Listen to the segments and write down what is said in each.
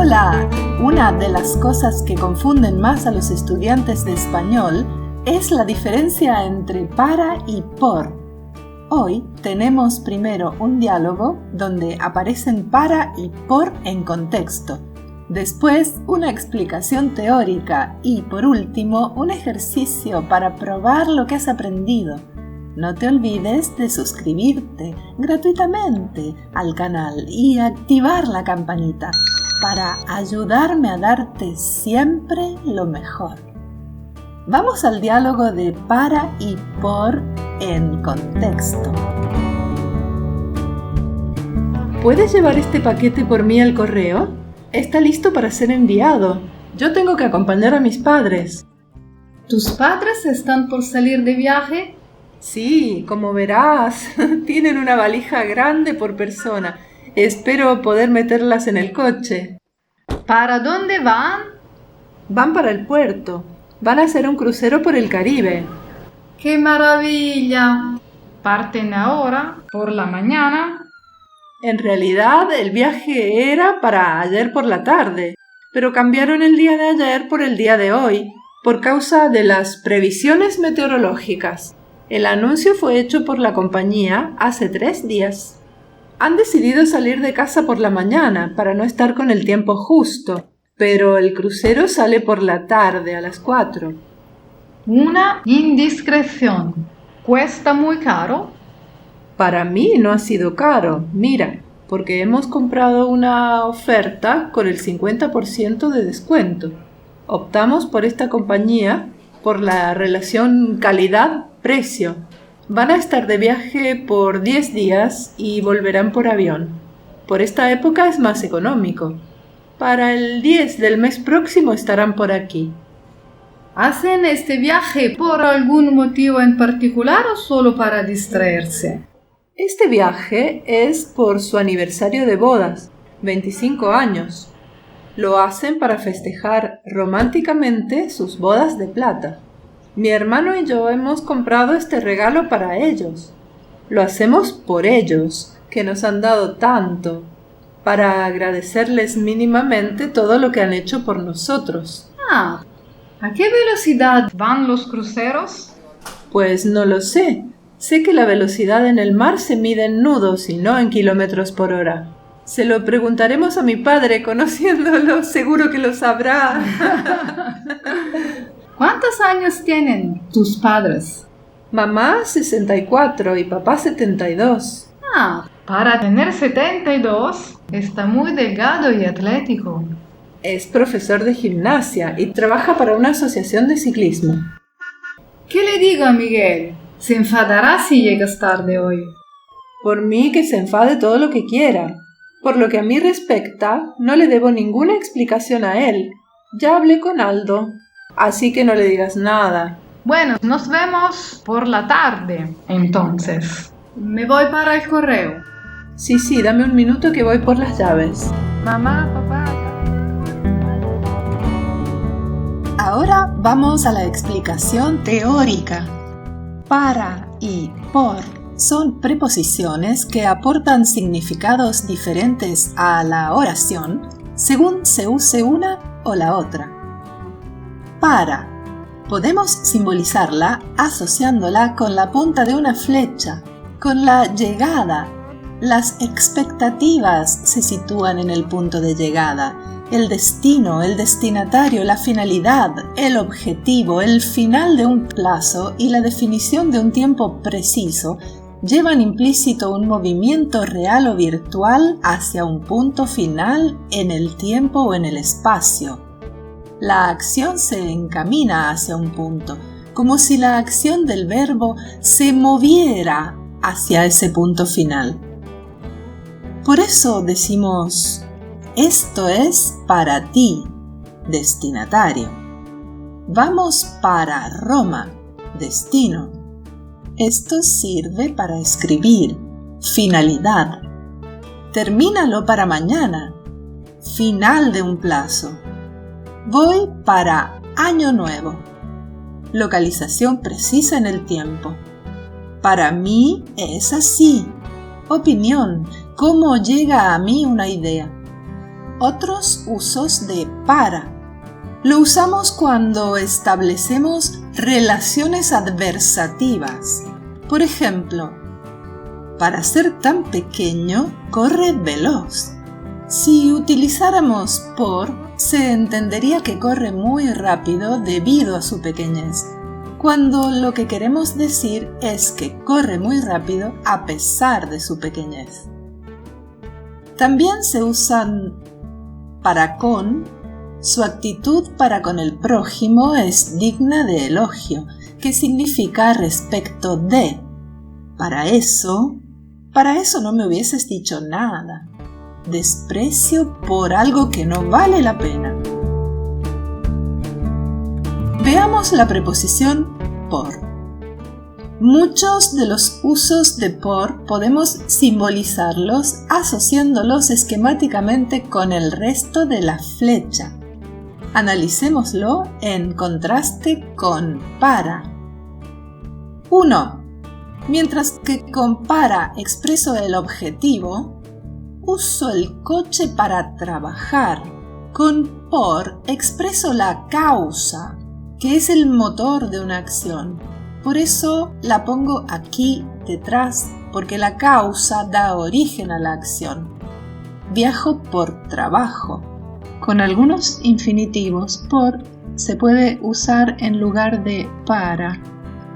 Hola, una de las cosas que confunden más a los estudiantes de español es la diferencia entre para y por. Hoy tenemos primero un diálogo donde aparecen para y por en contexto. Después, una explicación teórica y, por último, un ejercicio para probar lo que has aprendido. No te olvides de suscribirte gratuitamente al canal y activar la campanita para ayudarme a darte siempre lo mejor. Vamos al diálogo de para y por en contexto. ¿Puedes llevar este paquete por mí al correo? Está listo para ser enviado. Yo tengo que acompañar a mis padres. ¿Tus padres están por salir de viaje? Sí, como verás, tienen una valija grande por persona. Espero poder meterlas en el coche. ¿Para dónde van? Van para el puerto. Van a hacer un crucero por el Caribe. ¡Qué maravilla! ¿Parten ahora, por la mañana? En realidad, el viaje era para ayer por la tarde, pero cambiaron el día de ayer por el día de hoy, por causa de las previsiones meteorológicas. El anuncio fue hecho por la compañía hace 3 días. Han decidido salir de casa por la mañana para no estar con el tiempo justo, pero el crucero sale por la tarde a las 4. Una indiscreción. ¿Cuesta muy caro? Para mí no ha sido caro, mira, porque hemos comprado una oferta con el 50% de descuento. Optamos por esta compañía por la relación calidad-precio. Van a estar de viaje por 10 días y volverán por avión. Por esta época es más económico. Para el 10 del mes próximo estarán por aquí. ¿Hacen este viaje por algún motivo en particular o solo para distraerse? Este viaje es por su aniversario de bodas, 25 años. Lo hacen para festejar románticamente sus bodas de plata. Mi hermano y yo hemos comprado este regalo para ellos. Lo hacemos por ellos, que nos han dado tanto, para agradecerles mínimamente todo lo que han hecho por nosotros. ¿A qué velocidad van los cruceros? Pues no lo sé. Sé que la velocidad en el mar se mide en nudos y no en kilómetros por hora. Se lo preguntaremos a mi padre, conociéndolo, seguro que lo sabrá. ¿Cuántos años tienen tus padres? Mamá 64 y papá 72. Para tener 72, está muy delgado y atlético. Es profesor de gimnasia y trabaja para una asociación de ciclismo. ¿Qué le digo a Miguel? Se enfadará si llegas tarde hoy. Por mí que se enfade todo lo que quiera. Por lo que a mí respecta, no le debo ninguna explicación a él. Ya hablé con Aldo, así que no le digas nada. Bueno, nos vemos por la tarde, entonces. Me voy para el correo. Sí, dame un minuto que voy por las llaves. Mamá, papá. Ahora vamos a la explicación teórica. Para y por son preposiciones que aportan significados diferentes a la oración según se use una o la otra. Para. Podemos simbolizarla asociándola con la punta de una flecha, con la llegada. Las expectativas se sitúan en el punto de llegada. El destino, el destinatario, la finalidad, el objetivo, el final de un plazo y la definición de un tiempo preciso llevan implícito un movimiento real o virtual hacia un punto final en el tiempo o en el espacio. La acción se encamina hacia un punto, como si la acción del verbo se moviera hacia ese punto final. Por eso decimos: esto es para ti, destinatario. Vamos para Roma, destino. Esto sirve para escribir, finalidad. Termínalo para mañana, final de un plazo. Voy para Año Nuevo, localización precisa en el tiempo. Para mí es así. Opinión, cómo llega a mí una idea. Otros usos de para. Lo usamos cuando establecemos relaciones adversativas. Por ejemplo, para ser tan pequeño, corre veloz. Si utilizáramos por, se entendería que corre muy rápido debido a su pequeñez, cuando lo que queremos decir es que corre muy rápido a pesar de su pequeñez. También se usan para con. Su actitud para con el prójimo es digna de elogio, que significa respecto de. Para eso no me hubieses dicho nada. Desprecio por algo que no vale la pena. Veamos la preposición por. Muchos de los usos de por podemos simbolizarlos asociándolos esquemáticamente con el resto de la flecha. Analicémoslo en contraste con para. 1. Mientras que con para expreso el objetivo, uso el coche para trabajar. Con por expreso la causa, que es el motor de una acción. Por eso la pongo aquí detrás, porque la causa da origen a la acción. Viajo por trabajo. Con algunos infinitivos, por se puede usar en lugar de para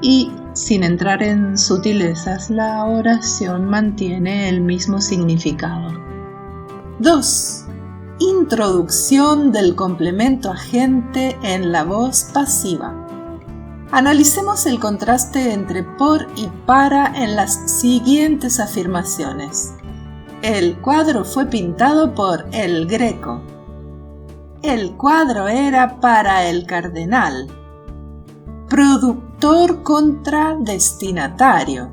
y, sin entrar en sutilezas, la oración mantiene el mismo significado. 2. Introducción del complemento agente en la voz pasiva. Analicemos el contraste entre por y para en las siguientes afirmaciones. El cuadro fue pintado por El Greco. El cuadro era para el cardenal. Productor contra destinatario.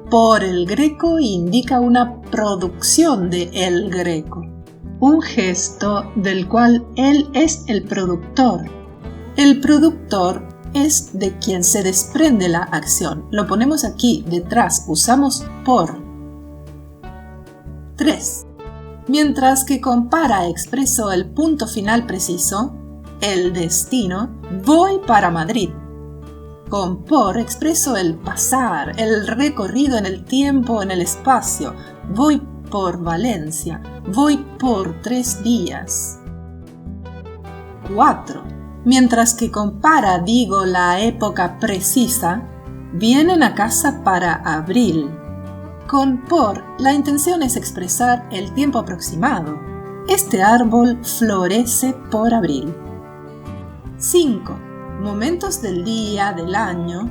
Por El Greco indica una producción de El Greco, un gesto del cual él es el productor. El productor es de quien se desprende la acción. Lo ponemos aquí detrás, usamos por. 3. Mientras que con para expreso el punto final preciso, el destino, voy para Madrid. Con por expreso el pasar, el recorrido en el tiempo, en el espacio. Voy por Valencia, voy por 3 días. 4. Mientras que con para digo la época precisa, vienen a casa para abril. Con por, la intención es expresar el tiempo aproximado. Este árbol florece por abril. 5. Momentos del día, del año.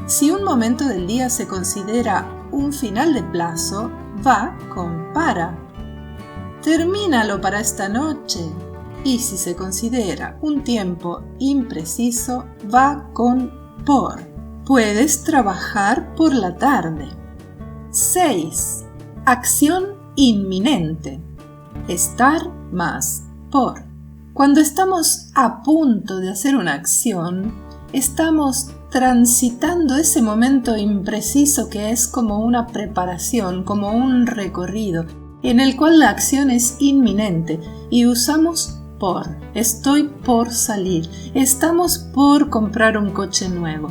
Si un momento del día se considera un final de plazo, va con para. Termínalo para esta noche. Y si se considera un tiempo impreciso, va con por. Puedes trabajar por la tarde. 6. Acción inminente. Estar más por. Cuando estamos a punto de hacer una acción, estamos transitando ese momento impreciso que es como una preparación, como un recorrido, en el cual la acción es inminente y usamos por. Estoy por salir. Estamos por comprar un coche nuevo.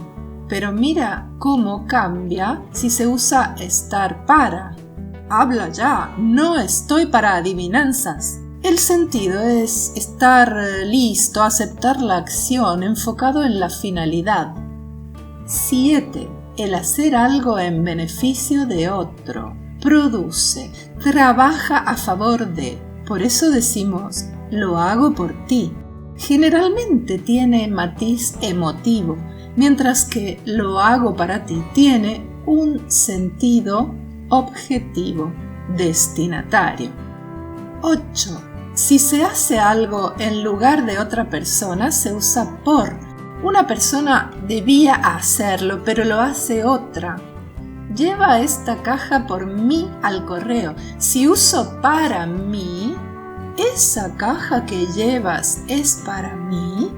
Pero mira cómo cambia si se usa estar para. Habla ya, no estoy para adivinanzas. El sentido es estar listo, aceptar la acción, enfocado en la finalidad. 7. El hacer algo en beneficio de otro. Produce, trabaja a favor de. Por eso decimos, lo hago por ti. Generalmente tiene matiz emotivo, mientras que lo hago para ti tiene un sentido objetivo, destinatario. 8. Si se hace algo en lugar de otra persona, se usa por. Una persona debía hacerlo, pero lo hace otra. Lleva esta caja por mí al correo. Si uso para mí, ¿esa caja que llevas es para mí?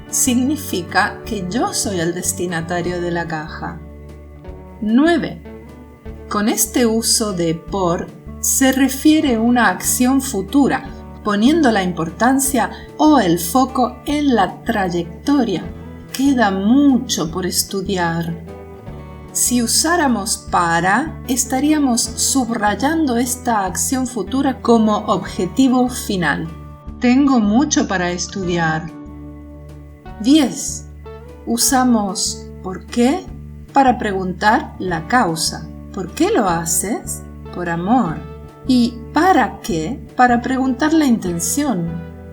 Significa que yo soy el destinatario de la caja. 9. Con este uso de por, se refiere a una acción futura, poniendo la importancia o el foco en la trayectoria. Queda mucho por estudiar. Si usáramos para, estaríamos subrayando esta acción futura como objetivo final. Tengo mucho para estudiar. 10. Usamos ¿por qué? Para preguntar la causa. ¿Por qué lo haces? Por amor. ¿Y para qué? Para preguntar la intención.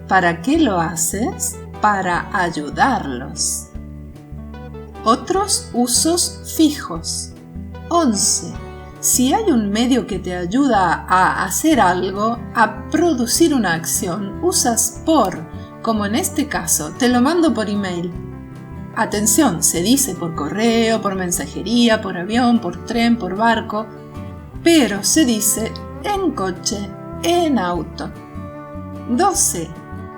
¿Para qué lo haces? Para ayudarlos. Otros usos fijos. 11. Si hay un medio que te ayuda a hacer algo, a producir una acción, usas por, como en este caso, te lo mando por email. Atención, se dice por correo, por mensajería, por avión, por tren, por barco, pero se dice en coche, en auto. 12.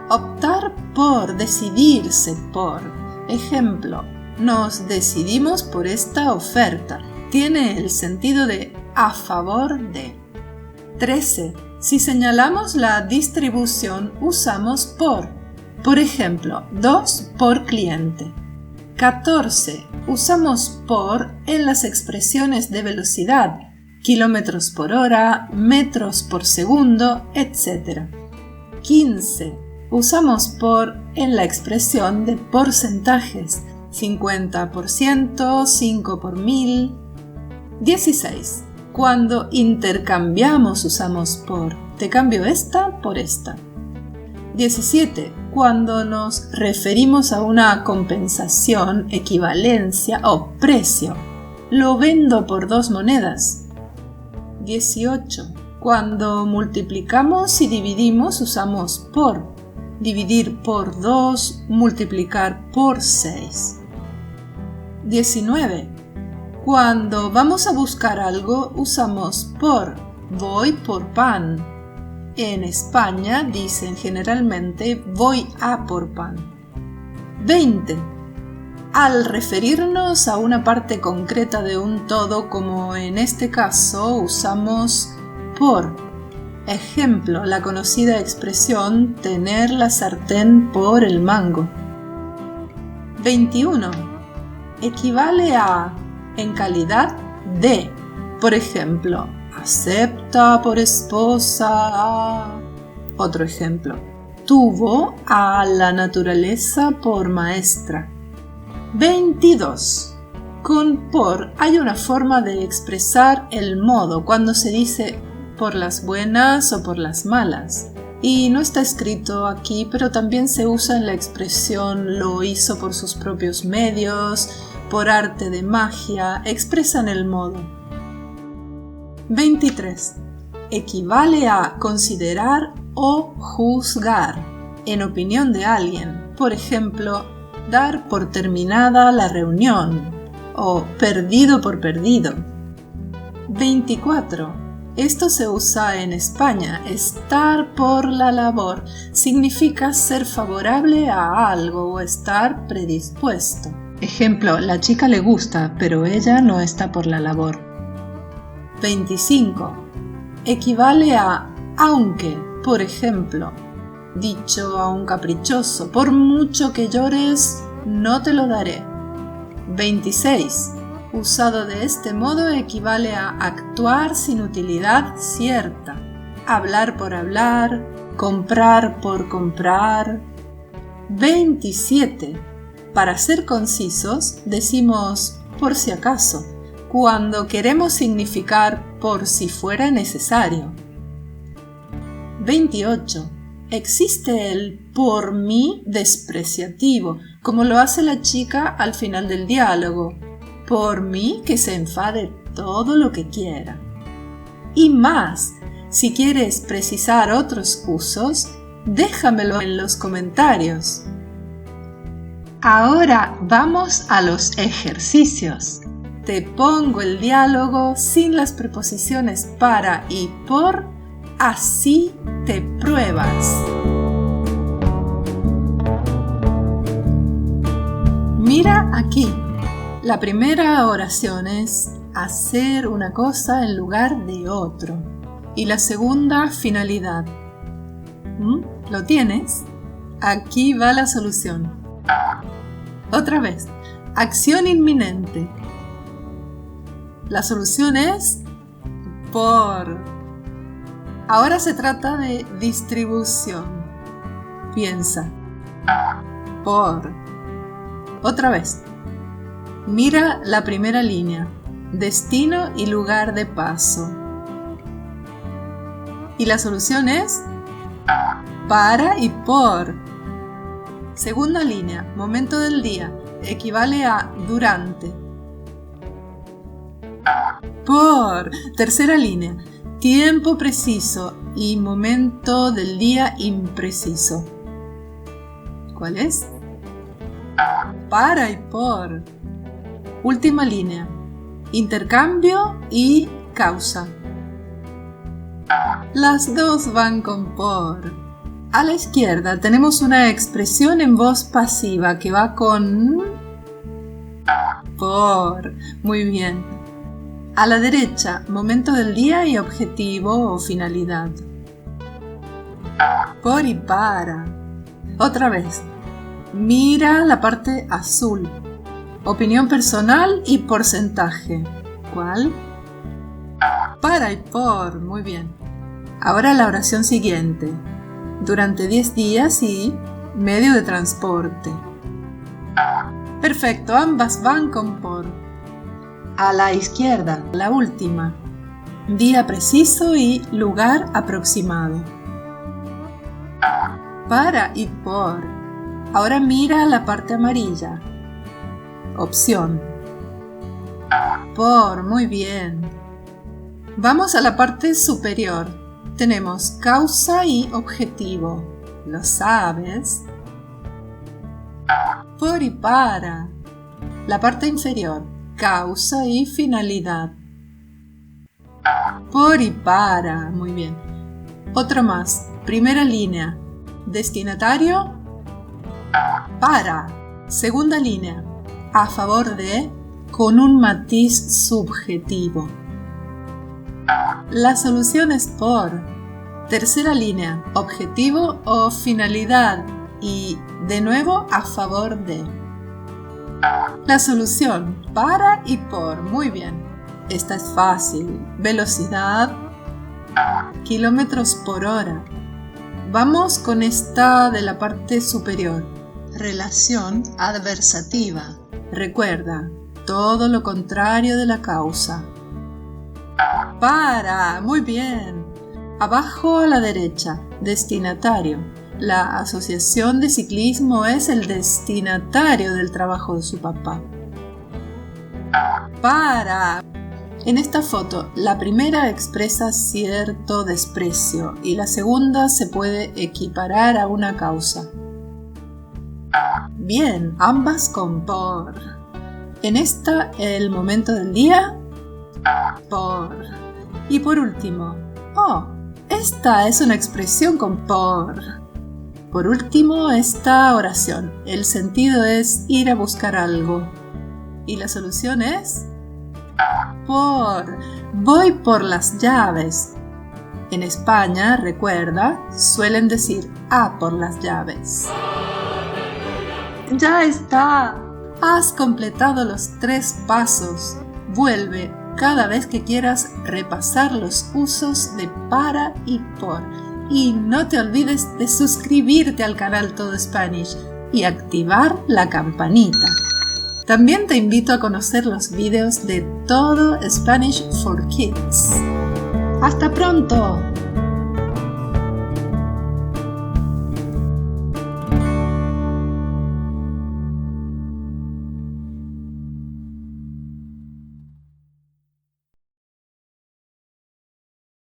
Optar por, decidirse por. Ejemplo, nos decidimos por esta oferta. Tiene el sentido de a favor de. 13. Si señalamos la distribución, usamos por. Por ejemplo, 2 por cliente. 14. Usamos por en las expresiones de velocidad, kilómetros por hora, metros por segundo, etc. 15. Usamos por en la expresión de porcentajes, 50%, 5 por 1000. 16. Cuando intercambiamos usamos por. Te cambio esta por esta. 17. Cuando nos referimos a una compensación, equivalencia o precio. Lo vendo por 2 monedas. 18. Cuando multiplicamos y dividimos usamos por. Dividir por 2, multiplicar por 6. 19. Cuando vamos a buscar algo usamos por. Voy por pan. En España dicen generalmente voy a por pan. 20. Al referirnos a una parte concreta de un todo, como en este caso, usamos por. Ejemplo, la conocida expresión tener la sartén por el mango. 21. Equivale a en calidad de. Por ejemplo, acepta por esposa a. Otro ejemplo, tuvo a la naturaleza por maestra. 22. Con por hay una forma de expresar el modo cuando se dice por las buenas o por las malas. Y no está escrito aquí, pero también se usa en la expresión lo hizo por sus propios medios, por arte de magia, expresan el modo. 23. Equivale a considerar o juzgar en opinión de alguien. Por ejemplo, dar por terminada la reunión o perdido por perdido. 24. Esto se usa en España. Estar por la labor significa ser favorable a algo o estar predispuesto. Ejemplo, la chica le gusta, pero ella no está por la labor. 25. Equivale a aunque, por ejemplo, dicho a un caprichoso, por mucho que llores, no te lo daré. 26. Usado de este modo equivale a actuar sin utilidad cierta, hablar por hablar, comprar por comprar. 27. Para ser concisos, decimos por si acaso, cuando queremos significar por si fuera necesario. 28. Existe el por mí despreciativo, como lo hace la chica al final del diálogo. Por mí que se enfade todo lo que quiera. Y más, si quieres precisar otros usos, déjamelo en los comentarios. Ahora vamos a los ejercicios. Te pongo el diálogo sin las preposiciones para y por, así te pruebas. Mira aquí. La primera oración es hacer una cosa en lugar de otro. y la segunda finalidad. ¿Lo tienes? Aquí va la solución. Otra vez, acción inminente. La solución es por. Ahora se trata de distribución. Piensa. Por. Otra vez. Mira la primera línea. Destino y lugar de paso. Y la solución es para y por. Segunda línea, momento del día, equivale a durante. Por. Tercera línea, tiempo preciso y momento del día impreciso. ¿Cuál es? Para y por. Última línea, intercambio y causa. Las dos van con por. A la izquierda tenemos una expresión en voz pasiva que va con por. Muy bien. A la derecha, momento del día y objetivo o finalidad. Por y para. Otra vez. Mira la parte azul. Opinión personal y porcentaje. ¿Cuál? Para y por. Muy bien. Ahora la oración siguiente. Durante 10 días y medio de transporte. Perfecto, ambas van con por. A la izquierda, la última. Día preciso y lugar aproximado. Para y por. Ahora mira la parte amarilla. Opción. Por, muy bien. Vamos a la parte superior. Tenemos causa y objetivo. ¿Lo sabes? Por y para. La parte inferior. Causa y finalidad. Por y para. Muy bien. Otro más. Primera línea. Destinatario. Para. Segunda línea. A favor de. Con un matiz subjetivo. La solución es por. Tercera línea, objetivo o finalidad y de nuevo a favor de. La solución, para y por. Muy bien. Esta es fácil. Velocidad, kilómetros por hora. Vamos con esta de la parte superior. Relación adversativa. Recuerda, todo lo contrario de la causa. Para, muy bien. Abajo a la derecha, destinatario. La asociación de ciclismo es el destinatario del trabajo de su papá. Para. En esta foto, la primera expresa cierto desprecio y la segunda se puede equiparar a una causa. Bien, ambas con por. En esta, el momento del día. Por. Y por último, esta es una expresión con por. Por último, esta oración. El sentido es ir a buscar algo. Y la solución es por. Voy por las llaves. En España, recuerda, suelen decir a por las llaves. ¡Ya está! Has completado los 3 pasos. Vuelve cada vez que quieras repasar los usos de para y por. Y no te olvides de suscribirte al canal Todo Spanish y activar la campanita. También te invito a conocer los videos de Todo Spanish for Kids. ¡Hasta pronto!